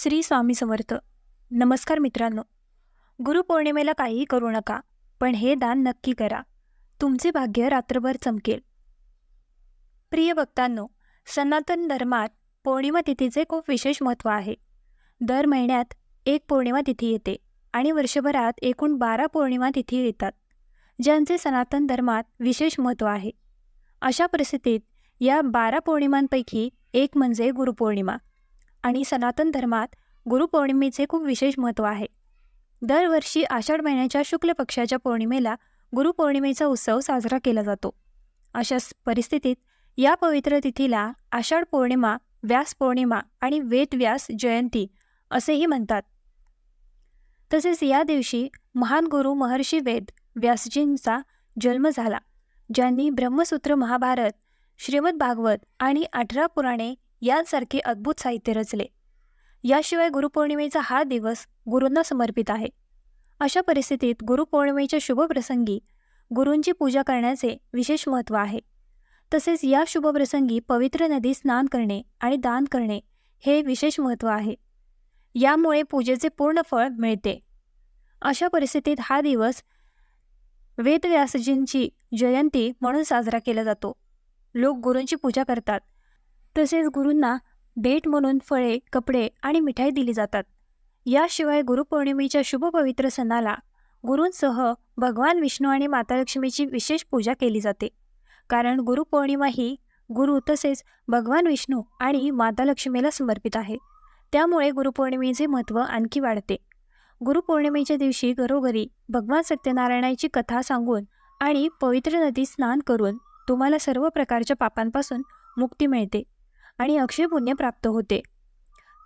श्री स्वामी समर्थ. नमस्कार मित्रांनो. गुरुपौर्णिमेला काहीही करू नका, पण हे दान नक्की करा. तुमचे भाग्य रात्रभर चमकेल. प्रिय भक्तांनो, सनातन धर्मात पौर्णिमा तिथीचे खूप विशेष महत्त्व आहे. दर महिन्यात एक पौर्णिमा तिथी येते आणि वर्षभरात एकूण 12 पौर्णिमा तिथी येतात, ज्यांचे सनातन धर्मात विशेष महत्त्व आहे. अशा परिस्थितीत या 12 पौर्णिमांपैकी एक म्हणजे गुरुपौर्णिमा आणि सनातन धर्मात गुरुपौर्णिमेचे खूप विशेष महत्त्व आहे. दरवर्षी आषाढ महिन्याच्या शुक्ल पक्षाच्या पौर्णिमेला गुरुपौर्णिमेचा उत्सव साजरा केला जातो. अशा परिस्थितीत या पवित्र तिथीला आषाढ पौर्णिमा, व्यास पौर्णिमा आणि वेदव्यास जयंती असेही म्हणतात. तसेच या दिवशी महान गुरु महर्षी वेद व्यासजींचा जन्म झाला, ज्यांनी ब्रह्मसूत्र, महाभारत, श्रीमद भागवत आणि 18 पुराणे यांसारखे अद्भुत साहित्य रचले. याशिवाय गुरुपौर्णिमेचा हा दिवस गुरूंना समर्पित आहे. अशा परिस्थितीत गुरुपौर्णिमेच्या शुभप्रसंगी गुरूंची पूजा करण्याचे विशेष महत्त्व आहे. तसेच या शुभप्रसंगी पवित्र नदी स्नान करणे आणि दान करणे हे विशेष महत्त्व आहे. यामुळे पूजेचे पूर्ण फळ मिळते. अशा परिस्थितीत हा दिवस वेदव्यासजींची जयंती म्हणून साजरा केला जातो. लोक गुरूंची पूजा करतात. तसेच गुरूंना भेट म्हणून फळे, कपडे आणि मिठाई दिली जातात. याशिवाय गुरुपौर्णिमेच्या शुभ पवित्र सणाला गुरूंसह भगवान विष्णू आणि माता लक्ष्मीची विशेष पूजा केली जाते. कारण गुरुपौर्णिमा ही गुरु तसेच भगवान विष्णू आणि माता लक्ष्मीला समर्पित आहे. त्यामुळे गुरुपौर्णिमेचे महत्त्व आणखी वाढते. गुरुपौर्णिमेच्या दिवशी घरोघरी भगवान सत्यनारायणाची कथा सांगून आणि पवित्र नदी स्नान करून तुम्हाला सर्व प्रकारच्या पापांपासून मुक्ती मिळते आणि अक्षय पुण्य प्राप्त होते.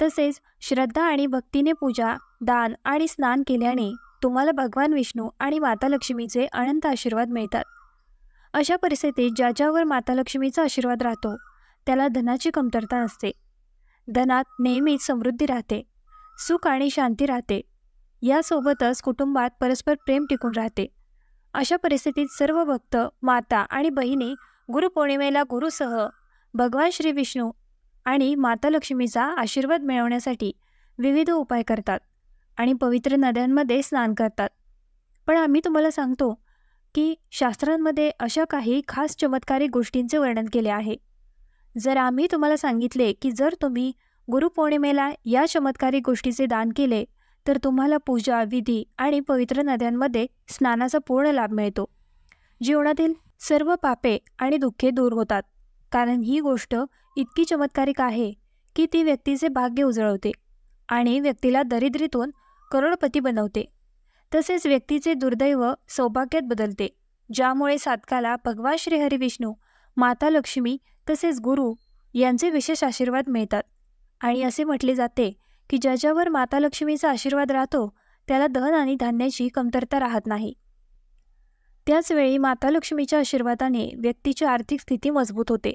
तसेच श्रद्धा आणि भक्तीने पूजा, दान आणि स्नान केल्याने तुम्हाला भगवान विष्णू आणि माता लक्ष्मीचे अनंत आशीर्वाद मिळतात. अशा परिस्थितीत ज्याच्यावर माता लक्ष्मीचा आशीर्वाद राहतो त्याला धनाची कमतरता नसते. धनात नेहमीच समृद्धी राहते, सुख आणि शांती राहते. यासोबतच कुटुंबात परस्पर प्रेम टिकून राहते. अशा परिस्थितीत सर्व भक्त, माता आणि बहिणी गुरुपौर्णिमेला गुरुसह भगवान श्री विष्णू आणि माता लक्ष्मीचा आशीर्वाद मिळवण्यासाठी विविध उपाय करतात आणि पवित्र नद्यांमध्ये स्नान करतात. पण आम्ही तुम्हाला सांगतो की शास्त्रांमध्ये अशा काही खास चमत्कारिक गोष्टींचे वर्णन केले आहे. जर आम्ही तुम्हाला सांगितले की जर तुम्ही गुरुपौर्णिमेला या चमत्कारिक गोष्टीचे दान केले तर तुम्हाला पूजा, विधी आणि पवित्र नद्यांमध्ये स्नानाचा पूर्ण लाभ मिळतो. जीवनातील सर्व पापे आणि दुःखे दूर होतात. कारण ही गोष्ट इतकी चमत्कारिक आहे की ती व्यक्तीचे भाग्य उजळवते आणि व्यक्तीला दरिद्रीतून करोडपती बनवते. तसेच व्यक्तीचे दुर्दैव सौभाग्यात बदलते, ज्यामुळे साधकाला भगवान श्री हरिविष्णू, माता लक्ष्मी तसेच गुरु यांचे विशेष आशीर्वाद मिळतात. आणि असे म्हटले जाते की ज्याच्यावर माता लक्ष्मीचा आशीर्वाद राहतो त्याला धन आणि धान्याची कमतरता राहत नाही. त्याचवेळी माता लक्ष्मीच्या आशीर्वादाने व्यक्तीची आर्थिक स्थिती मजबूत होते,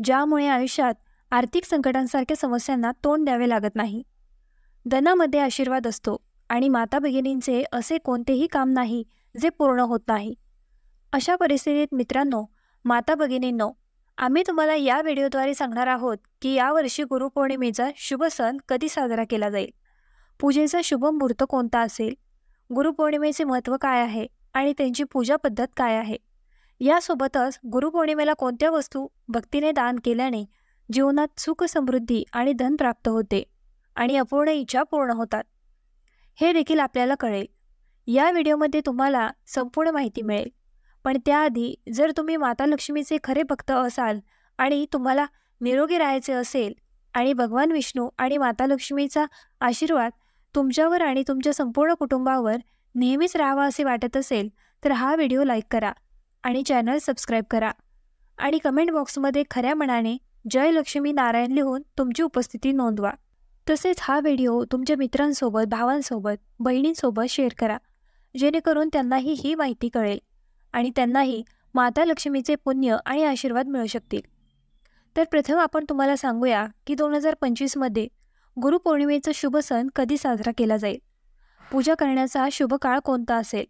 ज्यामुळे आयुष्यात आर्थिक संकटांसारख्या समस्यांना तोंड द्यावे लागत नाही. धनामध्ये आशीर्वाद असतो आणि माता भगिनींचे असे कोणतेही काम नाही जे पूर्ण होत नाही. अशा परिस्थितीत मित्रांनो, माता भगिनींनो, आम्ही तुम्हाला या व्हिडिओद्वारे सांगणार आहोत की यावर्षी गुरुपौर्णिमेचा शुभ सण कधी साजरा केला जाईल, पूजेचा शुभ मुहूर्त कोणता असेल, गुरुपौर्णिमेचे महत्त्व काय आहे आणि त्यांची पूजा पद्धत काय आहे. यासोबतच गुरुपौर्णिमेला कोणत्या वस्तू भक्तीने दान केल्याने जीवनात सुख, समृद्धी आणि धन प्राप्त होते आणि अपूर्ण इच्छा पूर्ण होतात हे देखील आपल्याला कळेल. या व्हिडिओमध्ये तुम्हाला संपूर्ण माहिती मिळेल. पण त्याआधी जर तुम्ही माता लक्ष्मीचे खरे भक्त असाल आणि तुम्हाला निरोगी राहायचे असेल आणि भगवान विष्णू आणि माता लक्ष्मीचा आशीर्वाद तुमच्यावर आणि तुमच्या संपूर्ण कुटुंबावर नेहमीच राहावा असे वाटत असेल तर हा व्हिडिओ लाईक करा आणि चॅनल सबस्क्राईब करा आणि कमेंट बॉक्समध्ये खऱ्या मनाने जय लक्ष्मी नारायण लिहून तुमची उपस्थिती नोंदवा. तसेच हा व्हिडिओ तुमच्या मित्रांसोबत, भावांसोबत, बहिणींसोबत शेअर करा, जेणेकरून त्यांनाही ही माहिती कळेल आणि त्यांनाही माता लक्ष्मीचे पुण्य आणि आशीर्वाद मिळू शकतील. तर प्रथम आपण तुम्हाला सांगूया की 2025मध्ये गुरुपौर्णिमेचा शुभ सण कधी साजरा केला जाईल, पूजा करण्याचा शुभ काळ कोणता असेल.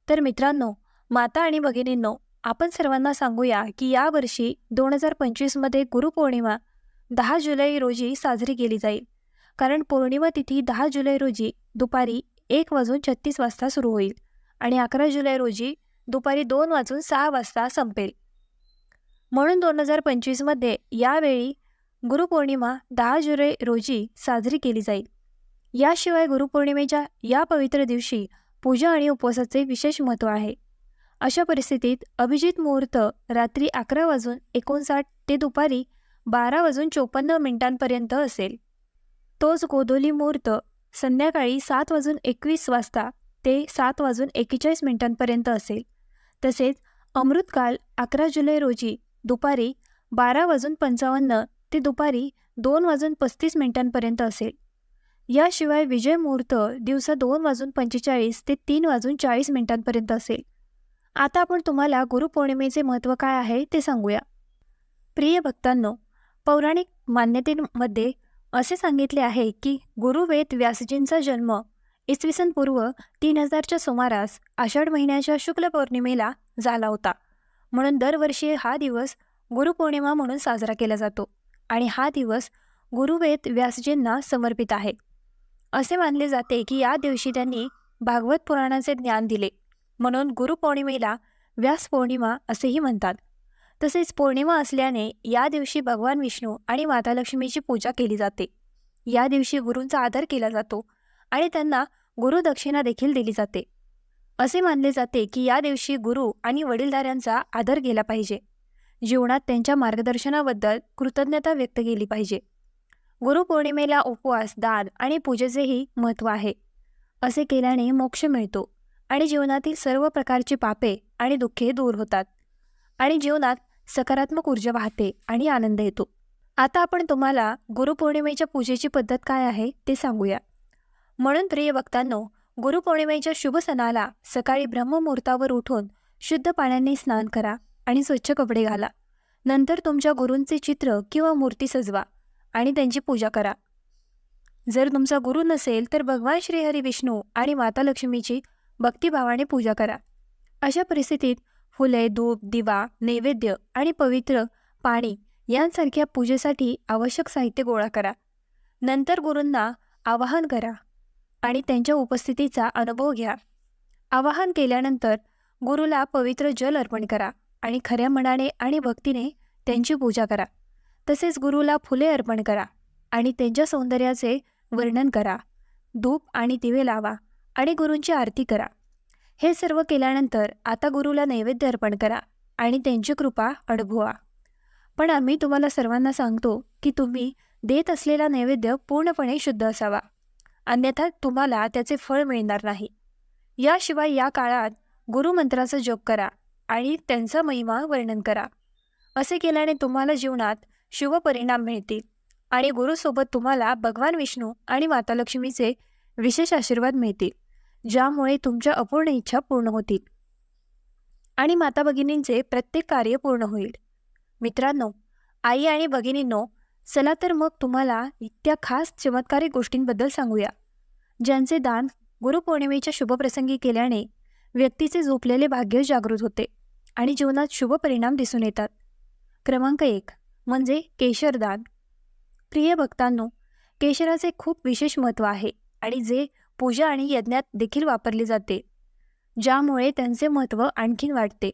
तर मित्रांनो, माता आणि भगिनींनो, आपण सर्वांना सांगूया की यावर्षी 2025मध्ये गुरुपौर्णिमा 10 जुलै रोजी साजरी केली जाईल कारण पौर्णिमा तिथी 10 जुलै रोजी दुपारी 1:36 वाजता सुरू होईल आणि 11 जुलै रोजी दुपारी 2:06 वाजता संपेल. म्हणून 2025मध्ये यावेळी गुरुपौर्णिमा 10 जुलै रोजी साजरी केली जाईल. याशिवाय गुरुपौर्णिमेच्या या पवित्र दिवशी पूजा आणि उपवासाचे विशेष महत्त्व आहे. अशा परिस्थितीत अभिजित मुहूर्त रात्री 11:59 ते दुपारी 12:54 असेल. तोच गोधूली मुहूर्त संध्याकाळी 7:21 वाजता ते 7:41 असेल. तसेच अमृतकाल 11 जुलै रोजी दुपारी 12:55 ते दुपारी 2:35 असेल. याशिवाय विजय मुहूर्त दिवसा 2:45 ते 3:40 असेल. आता आपण तुम्हाला गुरुपौर्णिमेचे महत्त्व काय आहे ते सांगूया. प्रिय भक्तांनो, पौराणिक मान्यतेमध्ये असे सांगितले आहे की गुरुवेद व्यासजींचा जन्म इसवी पूर्व 3000च्या सुमारास आषाढ महिन्याच्या शुक्ल पौर्णिमेला झाला होता. म्हणून दरवर्षी हा दिवस गुरुपौर्णिमा म्हणून साजरा केला जातो आणि हा दिवस गुरुवेद व्यासजींना समर्पित आहे. असे मानले जाते की या दिवशी त्यांनी भागवत पुराणाचे ज्ञान दिले, म्हणून गुरुपौर्णिमेला व्यास पौर्णिमा असेही म्हणतात. तसेच पौर्णिमा असल्याने या दिवशी भगवान विष्णू आणि माता लक्ष्मीची पूजा केली जाते. या दिवशी गुरूंचा आदर केला जातो आणि त्यांना गुरुदक्षिणा देखील दिली जाते. असे मानले जाते की या दिवशी गुरु आणि वडीलधाऱ्यांचा आदर केला पाहिजे. जीवनात त्यांच्या मार्गदर्शनाबद्दल कृतज्ञता व्यक्त केली पाहिजे. गुरुपौर्णिमेला उपवास, दान आणि पूजेचेही महत्त्व आहे. असे केल्याने मोक्ष मिळतो आणि जीवनातील सर्व प्रकारची पापे आणि दुःखे दूर होतात आणि जीवनात सकारात्मक ऊर्जा वाहते आणि आनंद येतो. आता आपण तुम्हाला गुरुपौर्णिमेच्या पूजेची पद्धत काय आहे ते सांगूया. म्हणून प्रिय भक्तांनो, गुरुपौर्णिमेच्या शुभ सणाला सकाळी ब्रह्ममुहूर्तावर उठून शुद्ध पाण्याने स्नान करा आणि स्वच्छ कपडे घाला. नंतर तुमच्या गुरूंचे चित्र किंवा मूर्ती सजवा आणि त्यांची पूजा करा. जर तुमचा गुरु नसेल तर भगवान श्रीहरी विष्णू आणि माता लक्ष्मीची भक्तिभावाने पूजा करा. अशा परिस्थितीत फुले, धूप, दिवा, नैवेद्य आणि पवित्र पाणी यांसारख्या पूजेसाठी आवश्यक साहित्य गोळा करा. नंतर गुरूंना आवाहन करा आणि त्यांच्या उपस्थितीचा अनुभव घ्या. आवाहन केल्यानंतर गुरुला पवित्र जल अर्पण करा आणि खऱ्या मनाने आणि भक्तीने त्यांची पूजा करा. तसेच गुरुला फुले अर्पण करा आणि त्यांच्या सौंदर्याचे वर्णन करा. धूप आणि दिवे लावा आणि गुरूंची आरती करा. हे सर्व केल्यानंतर आता गुरुला नैवेद्य अर्पण करा आणि त्यांची कृपा अनुभवा. पण आम्ही तुम्हाला सर्वांना सांगतो की तुम्ही देत असलेला नैवेद्य पूर्णपणे शुद्ध असावा, अन्यथा तुम्हाला त्याचे फळ मिळणार नाही. याशिवाय या काळात गुरुमंत्राचा जप करा आणि त्यांचा महिमा वर्णन करा. असे केल्याने तुम्हाला जीवनात शुभ परिणाम मिळतील आणि गुरुसोबत तुम्हाला भगवान विष्णू आणि माता लक्ष्मीचे विशेष आशीर्वाद मिळतील, ज्यामुळे तुमच्या अपूर्ण इच्छा पूर्ण होतील आणि माता भगिनींचे प्रत्येक कार्य पूर्ण होईल. मित्रांनो, आई आणि भगिनींनो, चला तर मग तुम्हाला त्या खास चमत्कारिक गोष्टींबद्दल सांगूया, ज्यांचे दान गुरुपौर्णिमेच्या शुभप्रसंगी केल्याने व्यक्तीचे झोपलेले भाग्य जागृत होते आणि जीवनात शुभ परिणाम दिसून येतात. क्रमांक 1 म्हणजे केशरदान. प्रिय भक्तांनो, केशराचे खूप विशेष महत्त्व आहे आणि जे पूजा आणि यज्ञात देखील वापरले जाते, ज्यामुळे त्यांचे महत्त्व आणखीन वाढते.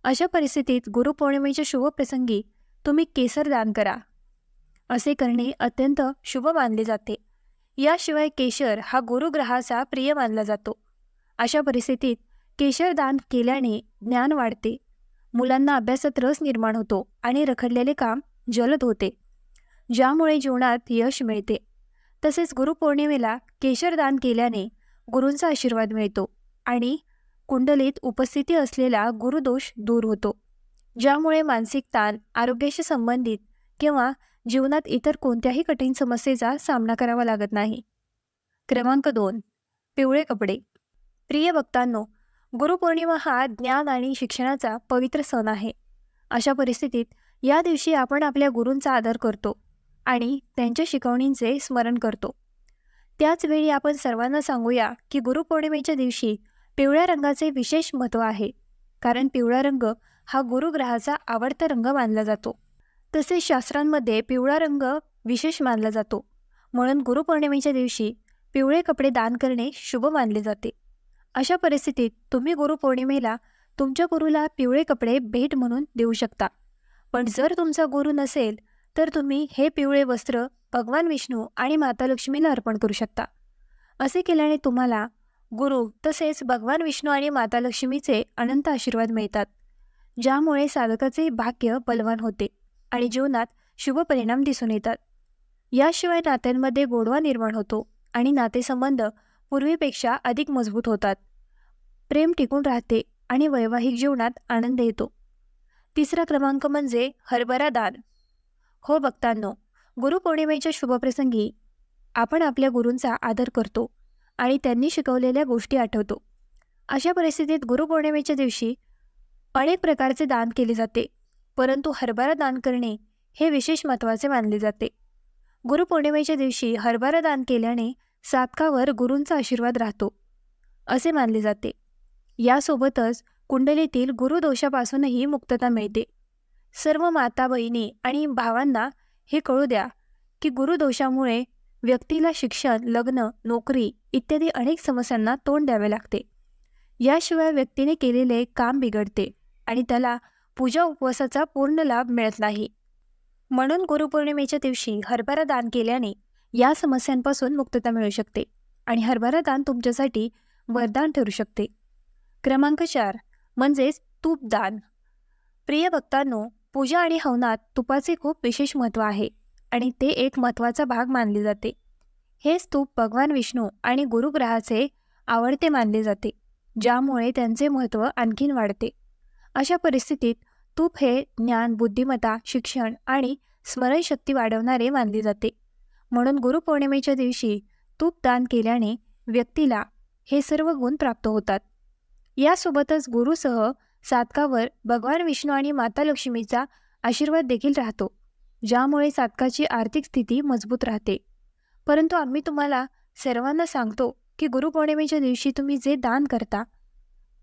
अशा परिस्थितीत गुरुपौर्णिमेच्या शुभप्रसंगी तुम्ही केसर दान करा. असे करणे अत्यंत शुभ मानले जाते. याशिवाय केशर हा गुरुग्रहाचा प्रिय मानला जातो. अशा परिस्थितीत केशर दान केल्याने ज्ञान वाढते, मुलांना अभ्यासात रस निर्माण होतो आणि रखडलेले काम जलद होते, ज्यामुळे जीवनात यश मिळते. तसेच गुरुपौर्णिमेला केशर दान केल्याने गुरूंचा आशीर्वाद मिळतो आणि कुंडलीत उपस्थिती असलेला गुरुदोष दूर होतो, ज्यामुळे मानसिक ताण, आरोग्याशी संबंधित किंवा जीवनात इतर कोणत्याही कठीण समस्येचा सामना करावा लागत नाही. क्रमांक 2 पिवळे कपडे. प्रिय भक्तांनो, गुरुपौर्णिमा हा ज्ञान आणि शिक्षणाचा पवित्र सण आहे. अशा परिस्थितीत या दिवशी आपण आपल्या गुरूंचा आदर करतो आणि त्यांच्या शिकवणींचे स्मरण करतो. त्याचवेळी आपण सर्वांना सांगूया की गुरुपौर्णिमेच्या दिवशी पिवळ्या रंगाचे विशेष महत्त्व आहे, कारण पिवळा रंग हा गुरुग्रहाचा आवडता रंग मानला जातो. तसेच शास्त्रांमध्ये पिवळा रंग विशेष मानला जातो. म्हणून गुरुपौर्णिमेच्या दिवशी पिवळे कपडे दान करणे शुभ मानले जाते. अशा परिस्थितीत तुम्ही गुरुपौर्णिमेला तुमच्या गुरुला पिवळे कपडे भेट म्हणून देऊ शकता. पण जर तुमचा गुरु नसेल तर तुम्ही हे पिवळे वस्त्र भगवान विष्णू आणि माता लक्ष्मीला अर्पण करू शकता. असे केल्याने तुम्हाला गुरु तसेच भगवान विष्णू आणि माता लक्ष्मीचे अनंत आशीर्वाद मिळतात, ज्यामुळे साधकाचे भाग्य बलवान होते आणि जीवनात शुभ परिणाम दिसून येतात. याशिवाय नात्यांमध्ये गोडवा निर्माण होतो आणि नातेसंबंध पूर्वीपेक्षा अधिक मजबूत होतात. प्रेम टिकून राहते आणि वैवाहिक जीवनात आनंद येतो. तिसरा क्रमांक म्हणजे हरभरा दान. हो भक्तांनो, गुरुपौर्णिमेच्या शुभप्रसंगी आपण आपल्या गुरूंचा आदर करतो आणि त्यांनी शिकवलेल्या गोष्टी आठवतो. अशा परिस्थितीत गुरुपौर्णिमेच्या दिवशी अनेक प्रकारचे दान केले जाते, परंतु हरभरा दान करणे हे विशेष महत्त्वाचे मानले जाते. गुरुपौर्णिमेच्या दिवशी हरभरा दान केल्याने साधकावर गुरूंचा आशीर्वाद राहतो असे मानले जाते. यासोबतच कुंडलीतील गुरुदोषापासूनही मुक्तता मिळते. सर्व माता बहिणी आणि भावांना हे कळू द्या की गुरुदोषामुळे व्यक्तीला शिक्षण, लग्न, नोकरी इत्यादी अनेक समस्यांना तोंड द्यावे लागते. याशिवाय व्यक्तीने केलेले काम बिघडते आणि त्याला पूजा उपवासाचा पूर्ण लाभ मिळत नाही. म्हणून गुरुपौर्णिमेच्या दिवशी हरभरा दान केल्याने या समस्यांपासून मुक्तता मिळू शकते आणि हरभरा दान तुमच्यासाठी वरदान ठरू शकते. क्रमांक 4 म्हणजेच तूपदान. प्रिय भक्तांनो, पूजा आणि हवनात तुपाचे खूप विशेष महत्त्व आहे आणि ते एक महत्त्वाचा भाग मानले जाते. हेच तूप भगवान विष्णू आणि गुरुग्रहाचे आवडते मानले जाते, ज्यामुळे त्यांचे महत्त्व आणखीन वाढते. अशा परिस्थितीत तूप हे ज्ञान, बुद्धिमत्ता, शिक्षण आणि स्मरणशक्ती वाढवणारे मानले जाते. म्हणून गुरुपौर्णिमेच्या दिवशी तूप दान केल्याने व्यक्तीला हे सर्व गुण प्राप्त होतात. यासोबतच गुरुसह साधकावर भगवान विष्णू आणि माता लक्ष्मीचा आशीर्वाद देखील राहतो, ज्यामुळे साधकाची आर्थिक स्थिती मजबूत राहते. परंतु आम्ही तुम्हाला सर्वांना सांगतो की गुरुपौर्णिमेच्या दिवशी तुम्ही जे दान करता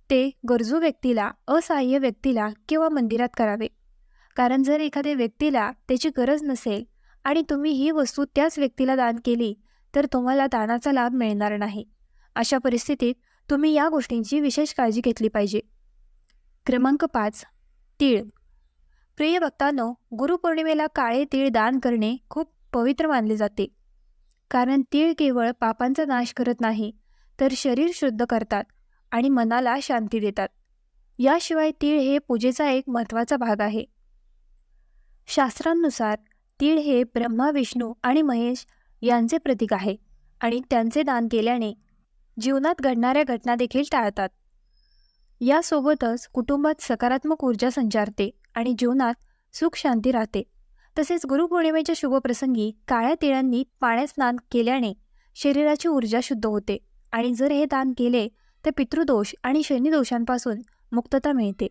ते गरजू व्यक्तीला, असहाय्य व्यक्तीला किंवा मंदिरात करावे. कारण जर एखाद्या व्यक्तीला त्याची गरज नसेल आणि तुम्ही ही वस्तू त्याच व्यक्तीला दान केली तर तुम्हाला दानाचा लाभ मिळणार नाही. अशा परिस्थितीत तुम्ही या गोष्टींची विशेष काळजी घेतली पाहिजे. क्रमांक 5 तीळ. प्रिय भक्तांनो, गुरुपौर्णिमेला काळे तीळ दान करणे खूप पवित्र मानले जाते. कारण तीळ केवळ पापांचा नाश करत नाही तर शरीर शुद्ध करतात आणि मनाला शांती देतात. याशिवाय तीळ हे पूजेचा एक महत्त्वाचा भाग आहे. शास्त्रांनुसार तीळ हे ब्रह्मा, विष्णू आणि महेश यांचे प्रतीक आहे आणि त्यांचे दान केल्याने जीवनात घडणाऱ्या घटना देखील टाळतात. यासोबतच कुटुंबात सकारात्मक ऊर्जा संचारते आणि जीवनात सुख शांती राहते. तसेच गुरुपौर्णिमेच्या शुभप्रसंगी काळ्या तिळांनी पाण्यात स्नान केल्याने शरीराची ऊर्जा शुद्ध होते आणि जर हे दान केले तर पितृदोष आणि शनिदोषांपासून मुक्तता मिळते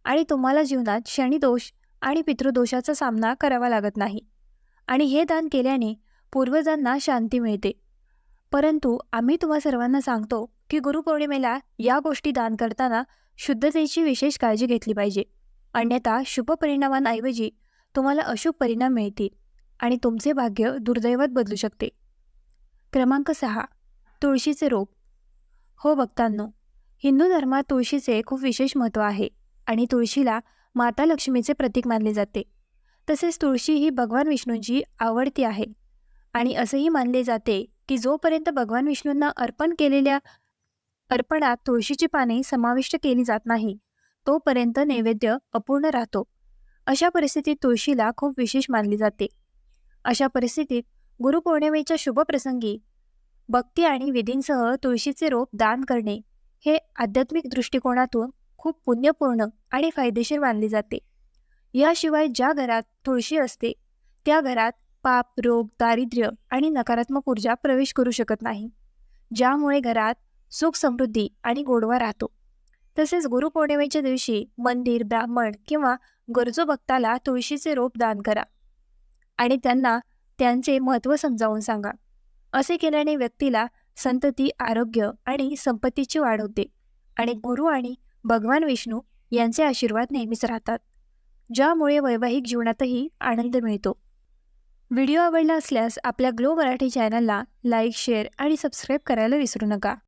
आणि तुम्हाला जीवनात शनिदोष आणि पितृदोषाचा सामना करावा लागत नाही आणि हे दान केल्याने पूर्वजांना शांती मिळते. परंतु आम्ही तुम्हा सर्वांना सांगतो की गुरुपौर्णिमेला या गोष्टी दान करताना शुद्धतेची विशेष काळजी घेतली पाहिजे, अन्यथा शुभ परिणामांऐवजी तुम्हाला अशुभ परिणाम मिळतील आणि तुमचे भाग्य दुर्दैवात बदलू शकते. क्रमांक 6 तुळशीचे रोप. हो भक्तांनो, हिंदू धर्मात तुळशीचे खूप विशेष महत्त्व आहे आणि तुळशीला माता लक्ष्मीचे प्रतीक मानले जाते. तसेच तुळशी ही भगवान विष्णूंची आवडती आहे आणि असेही मानले जाते की जोपर्यंत भगवान विष्णूंना अर्पण केलेल्या अर्पणात तुळशीची पाने समाविष्ट केली जात नाही तोपर्यंत नैवेद्य अपूर्ण राहतो. अशा परिस्थितीत तुळशीला खूप विशेष मानली जाते. अशा परिस्थितीत गुरुपौर्णिमेच्या शुभप्रसंगी भक्ती आणि विधींसह तुळशीचे रोप दान करणे हे आध्यात्मिक दृष्टिकोनातून खूप पुण्यपूर्ण आणि फायदेशीर मानले जाते. याशिवाय ज्या घरात तुळशी असते त्या घरात पाप, रोग, दारिद्र्य आणि नकारात्मक ऊर्जा प्रवेश करू शकत नाही, ज्यामुळे घरात सुख, समृद्धी आणि गोडवा राहतो. तसेच गुरुपौर्णिमेच्या दिवशी मंदिर, ब्राह्मण किंवा गरजू भक्ताला तुळशीचे रोप दान करा आणि त्यांना त्यांचे महत्त्व समजावून सांगा. असे केल्याने व्यक्तीला संतती, आरोग्य आणि संपत्तीची वाढ होते आणि गुरु आणि भगवान विष्णू यांचे आशीर्वाद नेहमीच राहतात, ज्यामुळे वैवाहिक जीवनातही आनंद मिळतो. व्हिडिओ आवडला असल्यास आपल्या ग्लो मराठी चॅनलला लाईक, शेअर आणि सबस्क्राईब करायला विसरू नका.